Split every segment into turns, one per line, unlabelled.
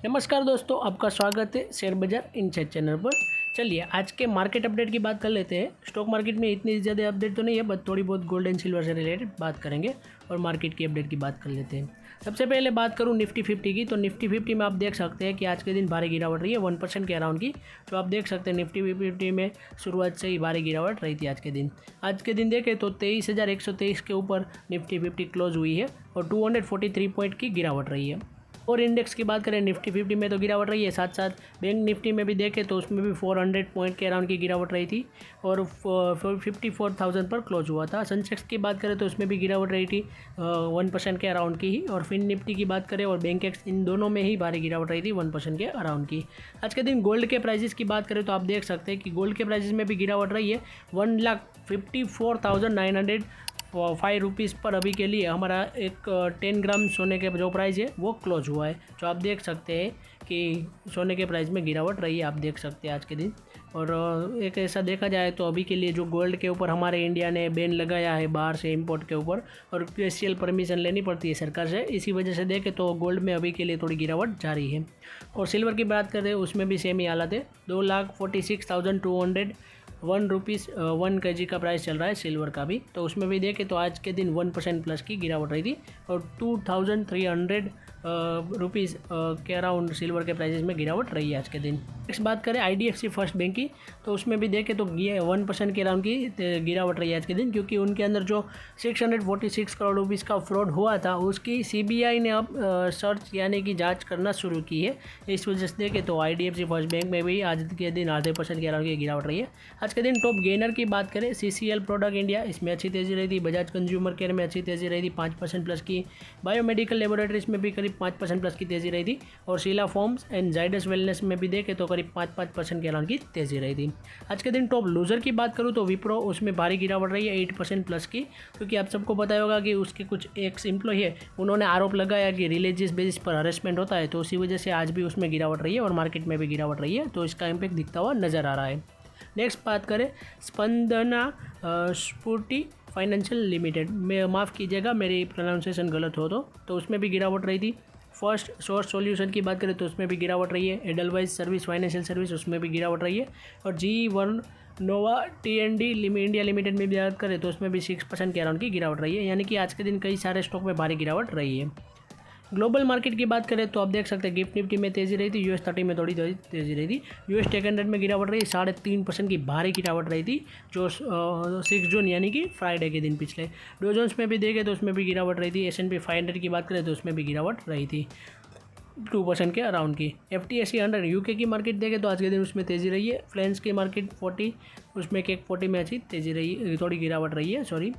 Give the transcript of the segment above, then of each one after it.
नमस्कार दोस्तों, आपका स्वागत है शेयर बाजार इनसाइड चैनल पर। चलिए आज के मार्केट अपडेट की बात कर लेते हैं। स्टॉक मार्केट में इतनी ज़्यादा अपडेट तो नहीं है, बट थोड़ी बहुत गोल्ड एंड सिल्वर से रिलेटेड बात करेंगे और मार्केट की अपडेट की बात कर लेते हैं। सबसे पहले बात करूं निफ्टी 50 की, तो निफ्टी 50 में आप देख सकते हैं कि आज के दिन भारी गिरावट रही है 1% के अराउंड की। तो आप देख सकते हैं निफ्टी 50 में शुरुआत से ही भारी गिरावट रही थी। आज के दिन देखें तो 23,123 के ऊपर निफ्टी 50 क्लोज हुई है और 243 पॉइंट की गिरावट रही है। और इंडेक्स की बात करें निफ्टी 50 में तो गिरावट रही है, साथ साथ बैंक निफ्टी में भी देखें तो उसमें भी 400 पॉइंट के अराउंड की गिरावट रही थी और 54,000 पर क्लोज हुआ था। सेंसेक्स की बात करें तो उसमें भी गिरावट रही थी 1% के अराउंड की ही। और फिन निफ्टी की बात करें और बैंक एक्स, इन दोनों में ही भारी गिरावट रही थी 1% के अराउंड की। आज के दिन गोल्ड के प्राइजेस की बात करें तो आप देख सकते हैं कि गोल्ड के प्राइजेस में भी गिरावट रही है। 1,54,905 रुपीज़ पर अभी के लिए हमारा एक 10 ग्राम सोने के जो प्राइस है वो क्लोज हुआ है। तो आप देख सकते हैं कि सोने के प्राइस में गिरावट रही है, आप देख सकते हैं आज के दिन। और एक ऐसा देखा जाए तो अभी के लिए जो गोल्ड के ऊपर हमारे इंडिया ने बैन लगाया है बाहर से इंपोर्ट के ऊपर, और स्पेशल परमिशन लेनी पड़ती है सरकार से, इसी वजह से देखें तो गोल्ड में अभी के लिए थोड़ी गिरावट जारी है। और सिल्वर की बात करें उसमें भी सेम ही हालत है। 2,46,201 रुपीज़ 1 kg का प्राइस चल रहा है सिल्वर का भी। तो उसमें भी देखें तो आज के दिन 1% प्लस की गिरावट रही थी और 2,300 रुपीज़ के अराउंड सिल्वर के प्राइसेस में गिरावट रही है आज के दिन। नेक्स्ट बात करें IDFC फर्स्ट बैंक की, तो उसमें भी देखें तो 1% के अराउंड की गिरावट रही है आज के दिन, क्योंकि उनके अंदर जो 646 करोड़ रुपीज़ का फ्रॉड हुआ था उसकी CBI ने अब सर्च यानी कि जांच करना शुरू की है। इस वजह से देखें तो IDFC फर्स्ट बैंक में भी आज के दिन 0.5% के अराउंड की गिरावट रही है। आज के दिन टॉप गेनर की बात करें CCL प्रोडक्ट इंडिया, इसमें अच्छी तेज़ी रही थी। बजाज कंज्यूमर केयर में अच्छी तेज़ी रही थी 5% प्लस की। बायोमेडिकल लेबोरेटरीज में भी करीब 5% प्लस की तेज़ी रही थी। और Sheela foams and Zydus wellness में भी देखें तो करीब 5% के अराउंड की तेज़ी रही थी। आज के दिन टॉप लूजर की बात करूँ तो विप्रो, उसमें भारी गिरावट रही है 8% प्लस की, क्योंकि आप सबको पता होगा कि उसके कुछ एक्स एम्प्लॉय है, उन्होंने आरोप लगाया कि रिलीजियस बेसिस पर हरेसमेंट होता है, तो उसी वजह से आज भी उसमें गिरावट रही है और मार्केट में भी गिरावट रही है। तो इसका इम्पैक्ट दिखता हुआ नज़र आ रहा है। नेक्स्ट बात करें स्पंदना स्फूर्ति फाइनेंशियल लिमिटेड में, माफ़ कीजिएगा मेरी प्रोनाउंसिएशन गलत हो तो उसमें भी गिरावट रही थी। फर्स्ट सोर्स सॉल्यूशन की बात करें तो उसमें भी गिरावट रही है। एडलवाइज सर्विस फाइनेंशियल सर्विस, उसमें भी गिरावट रही है। और G1 नोवा TND इंडिया लिमिटेड में भी बात करें तो उसमें भी 6% के अराउंड की गिरावट रही है। यानी कि आज के दिन कई सारे स्टॉक में भारी गिरावट रही है। ग्लोबल मार्केट की बात करें तो आप देख सकते हैं गिफ्ट निफ्टी में तेज़ी रही थी, US 30 में थोड़ी तेज़ी रही थी। US टेक 100 में गिरावट रही 3.5% की भारी गिरावट रही थी, जो 6 जून यानी कि फ्राइडे के दिन पिछले। डो जोन्स में भी देखें तो उसमें भी गिरावट रही थी। S&P 500 की बात करें तो उसमें भी गिरावट रही थी 2% के अराउंड की। FTSE 100 UK की मार्केट देखें तो आज के दिन उसमें तेज़ी रही है। फ्रांस की मार्केट 40, उसमें केक 40 में अच्छी तेज़ी रही, थोड़ी गिरावट रही है, सॉरी।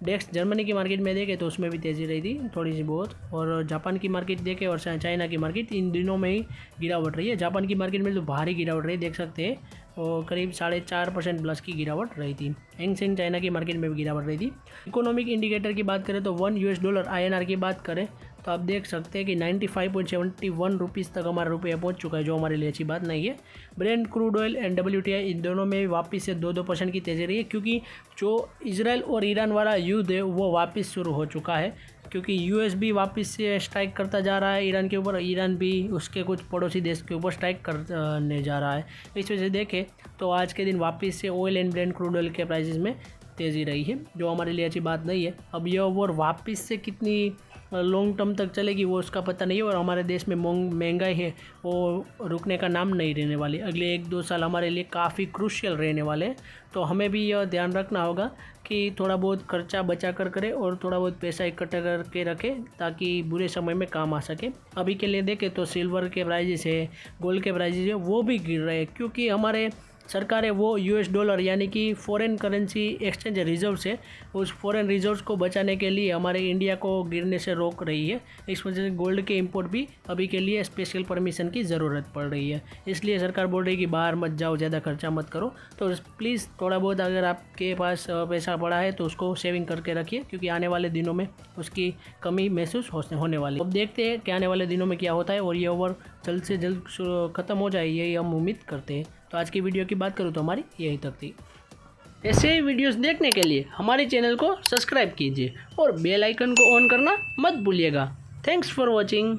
डेक्स जर्मनी की मार्केट में देखें तो उसमें भी तेज़ी रही थी थोड़ी सी बहुत। और जापान की मार्केट देखें और चाइना की मार्केट, इन दिनों में ही गिरावट रही है। जापान की मार्केट में तो भारी गिरावट रही, देख सकते हैं, और करीब 4.5% प्लस की गिरावट रही थी। हैंगसेंग चाइना की मार्केट में भी गिरावट रही थी। इकोनॉमिक इंडिकेटर की बात करें तो $1 INR की बात करें तो आप देख सकते हैं कि 95.71 रुपीज़ तक हमारा रुपया पहुंच चुका है, जो हमारे लिए अच्छी बात नहीं है। Brent crude oil and WTI, इन दोनों में वापस से 2% की तेज़ी रही है, क्योंकि जो इजराइल और ईरान वाला युद्ध है वो वापस शुरू हो चुका है, क्योंकि US भी वापस से स्ट्राइक करता जा रहा है ईरान के ऊपर, ईरान भी उसके कुछ पड़ोसी देश के ऊपर स्ट्राइक करने जा रहा है। इस वजह से देखें तो आज के दिन वापस से oil and Brent crude oil के प्राइसेस में तेज़ी रही है, जो हमारे लिए अच्छी बात नहीं है। अब यह वॉर वापस से कितनी लॉन्ग टर्म तक चलेगी वो उसका पता नहीं है, और हमारे देश में महंगाई है वो रुकने का नाम नहीं रहने वाली। अगले 1-2 साल हमारे लिए काफ़ी क्रूशियल रहने वाले हैं। तो हमें भी यह ध्यान रखना होगा कि थोड़ा बहुत खर्चा बचा कर करें और थोड़ा बहुत पैसा इकट्ठा करके रखें, ताकि बुरे समय में काम आ सके। अभी के लिए देखें तो सिल्वर के प्राइजेस है, गोल्ड के प्राइजेस है, वो भी गिर रहे हैं, क्योंकि हमारे सरकार है वो $, यानी कि फॉरेन करेंसी एक्सचेंज रिजर्व्स है, उस फॉरेन रिजर्व्स को बचाने के लिए हमारे इंडिया को गिरने से रोक रही है। इस वजह से गोल्ड के इंपोर्ट भी अभी के लिए स्पेशल परमिशन की ज़रूरत पड़ रही है। इसलिए सरकार बोल रही है कि बाहर मत जाओ, ज़्यादा खर्चा मत करो। तो प्लीज़ थोड़ा बहुत अगर आपके पास पैसा पड़ा है तो उसको सेविंग करके रखिए, क्योंकि आने वाले दिनों में उसकी कमी महसूस होने वाली है। अब देखते हैं कि आने वाले दिनों में क्या होता है, और ये ओवर जल्द से जल्द ख़त्म हो जाए, यही हम उम्मीद करते हैं। तो आज की वीडियो की बात करूँ तो हमारी यही तक थी। ऐसे ही वीडियोस देखने के लिए हमारे चैनल को सब्सक्राइब कीजिए और बेल आइकन को ऑन करना मत भूलिएगा। Thanks for watching.